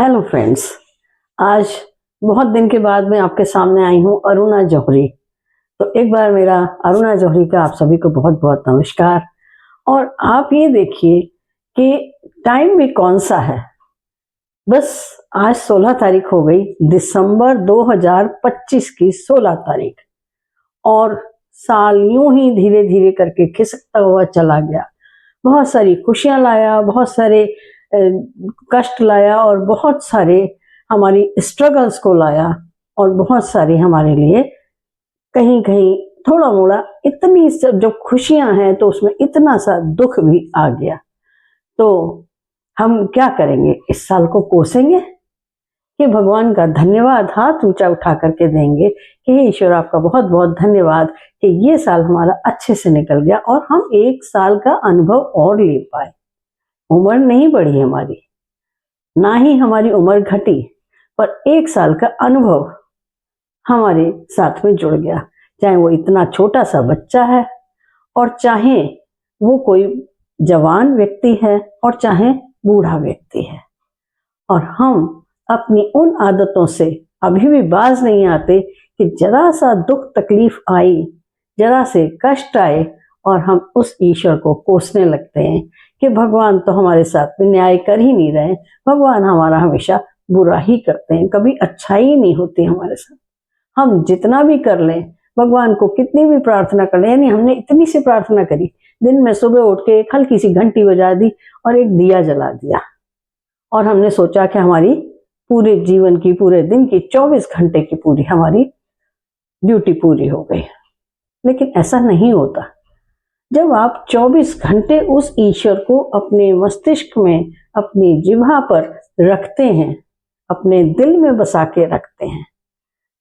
Hello friends. आज बहुत दिन के बाद मैं आपके सामने आई हूँ अरुणा जौहरी। तो एक बार मेरा अरुणा जौहरी का आप सभी को बहुत बहुत नमस्कार। और आप ये देखिए कि टाइम भी कौन सा है। बस आज 16 तारीख हो गई, दिसंबर 2025 की 16 तारीख, और साल यूं ही धीरे धीरे करके खिसकता हुआ चला गया। बहुत सारी खुशियां लाया, बहुत सारे कष्ट लाया, और बहुत सारे हमारी स्ट्रगल्स को लाया, और बहुत सारी हमारे लिए कहीं कहीं थोड़ा मोड़ा इतनी सब जो खुशियां हैं तो उसमें इतना सा दुख भी आ गया। तो हम क्या करेंगे, इस साल को कोसेंगे कि भगवान का धन्यवाद हाथ ऊंचा उठा करके देंगे कि हे ईश्वर, आपका बहुत बहुत धन्यवाद कि ये साल हमारा अच्छे से निकल गया और हम एक साल का अनुभव और ले पाए। उम्र नहीं बढ़ी हमारी, ना ही हमारी उम्र घटी, पर एक साल का अनुभव हमारे साथ में जुड़ गया। चाहे वो इतना छोटा सा बच्चा है, और चाहे वो कोई जवान व्यक्ति है, और चाहे बूढ़ा व्यक्ति है, और हम अपनी उन आदतों से अभी भी बाज नहीं आते कि जरा सा दुख तकलीफ आई, जरा से कष्ट आए, और हम उस ईश्वर को कोसने लगते हैं कि भगवान तो हमारे साथ में न्याय कर ही नहीं रहे, भगवान हमारा हमेशा बुरा ही करते हैं, कभी अच्छा ही नहीं होती हमारे साथ। हम जितना भी कर लें, भगवान को कितनी भी प्रार्थना कर लें, यानी हमने इतनी सी प्रार्थना करी, दिन में सुबह उठ के एक हल्की सी घंटी बजा दी और एक दिया जला दिया, और हमने सोचा कि हमारी पूरे जीवन की, पूरे दिन की 24 घंटे की पूरी हमारी ड्यूटी पूरी हो गई। लेकिन ऐसा नहीं होता। जब आप 24 घंटे उस ईश्वर को अपने मस्तिष्क में, अपनी जिह्वा पर रखते हैं, अपने दिल में बसा के रखते हैं,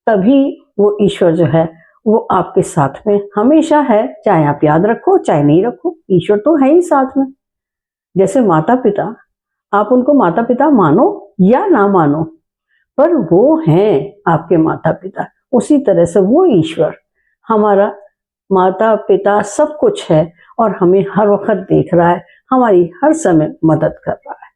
तभी वो ईश्वर जो है वो आपके साथ में हमेशा है। चाहे आप याद रखो चाहे नहीं रखो, ईश्वर तो है ही साथ में। जैसे माता पिता, आप उनको माता पिता मानो या ना मानो, पर वो हैं आपके माता पिता। उसी तरह से वो ईश्वर हमारा माता पिता सब कुछ है, और हमें हर वक्त देख रहा है, हमारी हर समय मदद कर रहा है।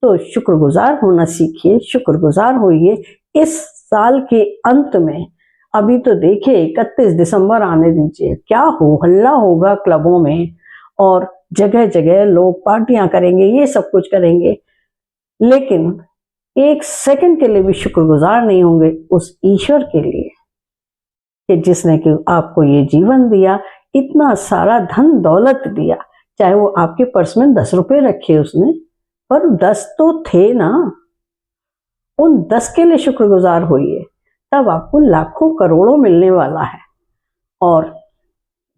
तो शुक्रगुजार होना सीखिए, शुक्रगुजार होइए। इस साल के अंत में अभी तो देखिए 31 दिसंबर आने दीजिए, क्या हो हल्ला होगा क्लबों में, और जगह जगह लोग पार्टियां करेंगे, ये सब कुछ करेंगे, लेकिन एक सेकंड के लिए भी शुक्रगुजार नहीं होंगे उस ईश्वर के लिए कि जिसने कि आपको ये जीवन दिया, इतना सारा धन दौलत दिया। चाहे वो आपके पर्स में 10 रुपए रखे उसने, पर 10 तो थे ना। उन 10 के लिए शुक्रगुजार होइए, तब आपको लाखों करोड़ों मिलने वाला है। और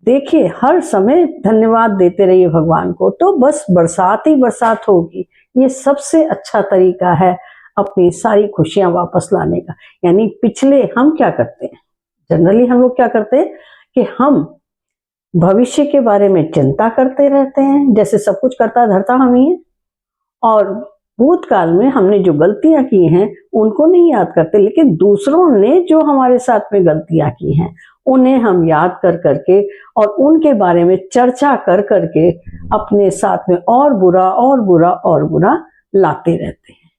देखिए, हर समय धन्यवाद देते रहिए भगवान को, तो बस बरसात ही बरसात होगी। ये सबसे अच्छा तरीका है अपनी सारी खुशियां वापस लाने का। यानी पिछले हम क्या करते हैं, जनरली हम लोग क्या करते हैं कि हम भविष्य के बारे में चिंता करते रहते हैं, जैसे सब कुछ करता धरता हम ही है, और भूतकाल में हमने जो गलतियां की हैं उनको नहीं याद करते, लेकिन दूसरों ने जो हमारे साथ में गलतियां की हैं उन्हें हम याद कर करके और उनके बारे में चर्चा कर करके अपने साथ में और बुरा और बुरा और बुरा लाते रहते हैं।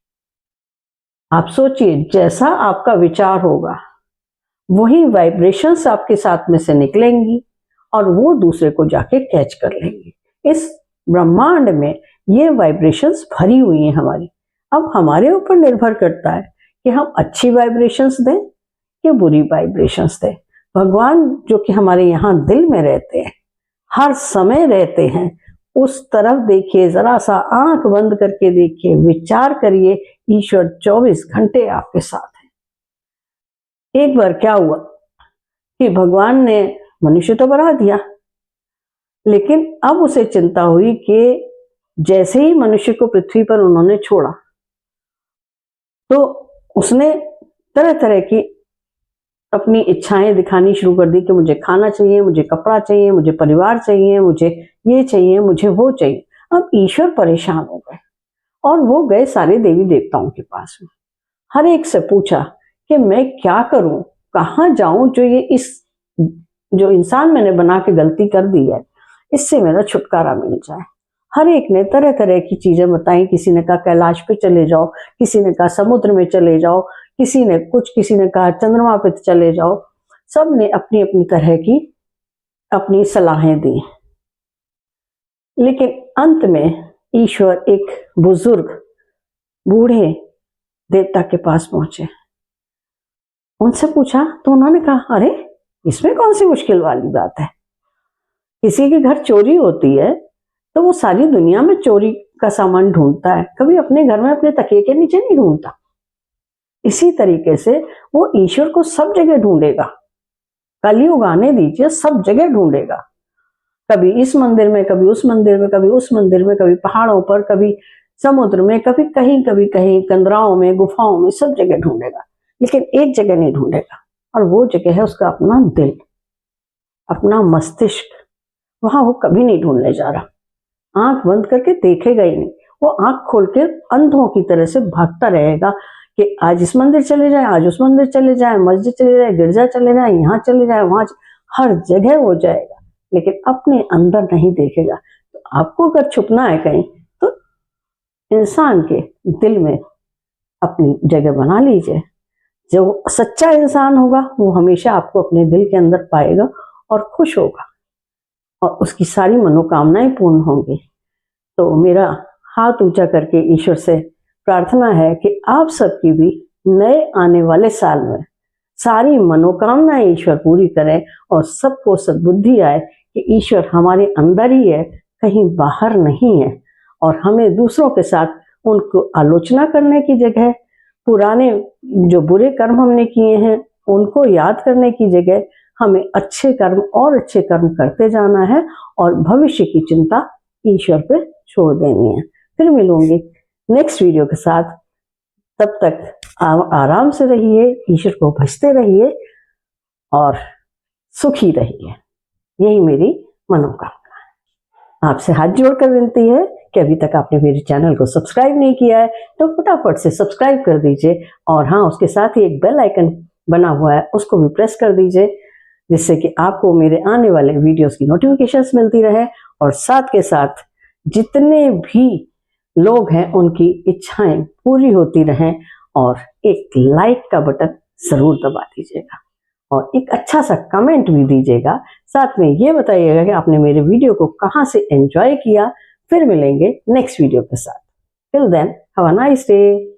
आप सोचिए, जैसा आपका विचार होगा वही वाइब्रेशंस आपके साथ में से निकलेंगी, और वो दूसरे को जाके कैच कर लेंगे। इस ब्रह्मांड में ये वाइब्रेशंस भरी हुई हैं हमारी। अब हमारे ऊपर निर्भर करता है कि हम अच्छी वाइब्रेशंस दें कि बुरी वाइब्रेशंस दें। भगवान जो कि हमारे यहाँ दिल में रहते हैं, हर समय रहते हैं, उस तरफ देखिए, जरा सा आंख बंद करके देखिए, विचार करिए, ईश्वर 24 घंटे आपके साथ है। एक बार क्या हुआ कि भगवान ने मनुष्य तो बना दिया, लेकिन अब उसे चिंता हुई कि जैसे ही मनुष्य को पृथ्वी पर उन्होंने छोड़ा, तो उसने तरह तरह की अपनी इच्छाएं दिखानी शुरू कर दी कि मुझे खाना चाहिए, मुझे कपड़ा चाहिए, मुझे परिवार चाहिए, मुझे ये चाहिए, मुझे वो चाहिए। अब ईश्वर परेशान हो गए, और वो गए सारे देवी देवताओं के पास में। हर एक से पूछा कि मैं क्या करूं, कहाँ जाऊं, जो इंसान मैंने बना के गलती कर दी है, इससे मेरा छुटकारा मिल जाए। हर एक ने तरह तरह की चीजें बताई। किसी ने कहा कैलाश पे चले जाओ, किसी ने कहा समुद्र में चले जाओ, किसी ने कहा चंद्रमा पे चले जाओ। सब ने अपनी अपनी तरह की अपनी सलाहें दी, लेकिन अंत में ईश्वर एक बुजुर्ग बूढ़े देवता के पास पहुंचे। उनसे पूछा तो उन्होंने कहा, अरे इसमें कौन सी मुश्किल वाली बात है। किसी के घर चोरी होती है तो वो सारी दुनिया में चोरी का सामान ढूंढता है, कभी अपने घर में अपने तकिए के नीचे नहीं ढूंढता। इसी तरीके से वो ईश्वर को सब जगह ढूंढेगा। कलयुग आने दीजिए, सब जगह ढूंढेगा। कभी इस मंदिर में, कभी उस मंदिर में, कभी उस मंदिर में, कभी पहाड़ों पर, कभी समुद्र में, कभी कहीं कंदराओं में, गुफाओं में, सब जगह ढूंढेगा। लेकिन एक जगह नहीं ढूंढेगा, और वो जगह है उसका अपना दिल, अपना मस्तिष्क। वहां वो कभी नहीं ढूंढने जा रहा। आंख बंद करके देखेगा ही नहीं, वो आंख खोल के अंधों की तरह से भागता रहेगा कि आज इस मंदिर चले जाए, आज उस मंदिर चले जाए, मस्जिद चले जाए, गिरजा चले जाए, यहाँ चले जाए, वहां हर जगह वो जाएगा, लेकिन अपने अंदर नहीं देखेगा। तो आपको अगर छुपना है कहीं, तो इंसान के दिल में अपनी जगह बना लीजिए। जो सच्चा इंसान होगा वो हमेशा आपको अपने दिल के अंदर पाएगा और खुश होगा, और उसकी सारी मनोकामनाएं पूर्ण होंगी। तो मेरा हाथ ऊंचा करके ईश्वर से प्रार्थना है कि आप सबकी भी नए आने वाले साल में सारी मनोकामनाएं ईश्वर पूरी करें, और सबको सद्बुद्धि आए कि ईश्वर हमारे अंदर ही है, कहीं बाहर नहीं है। और हमें दूसरों के साथ उनको आलोचना करने की जगह, पुराने जो बुरे कर्म हमने किए हैं उनको याद करने की जगह, हमें अच्छे कर्म और अच्छे कर्म करते जाना है, और भविष्य की चिंता ईश्वर पे छोड़ देनी है। फिर मिलूंगी नेक्स्ट वीडियो के साथ। तब तक आराम से रहिए, ईश्वर को भजते रहिए और सुखी रहिए। यही मेरी मनोकामना है। आपसे हाथ जोड़कर विनती है कि अभी तक आपने मेरे चैनल को सब्सक्राइब नहीं किया है तो फटाफट से सब्सक्राइब कर दीजिए, और हाँ, उसके साथ ही एक बेल आइकन बना हुआ है, उसको भी प्रेस कर दीजिए, जिससे कि आपको मेरे आने वाले वीडियोस की नोटिफिकेशंस मिलती रहे, और साथ के साथ जितने भी लोग हैं उनकी इच्छाएं पूरी होती रहें। और एक लाइक का बटन जरूर दबा दीजिएगा, और एक अच्छा सा कमेंट भी दीजिएगा। साथ में ये बताइएगा कि आपने मेरे वीडियो को कहाँ से एंजॉय किया। फिर मिलेंगे नेक्स्ट वीडियो के साथ। Till then, have a nice day.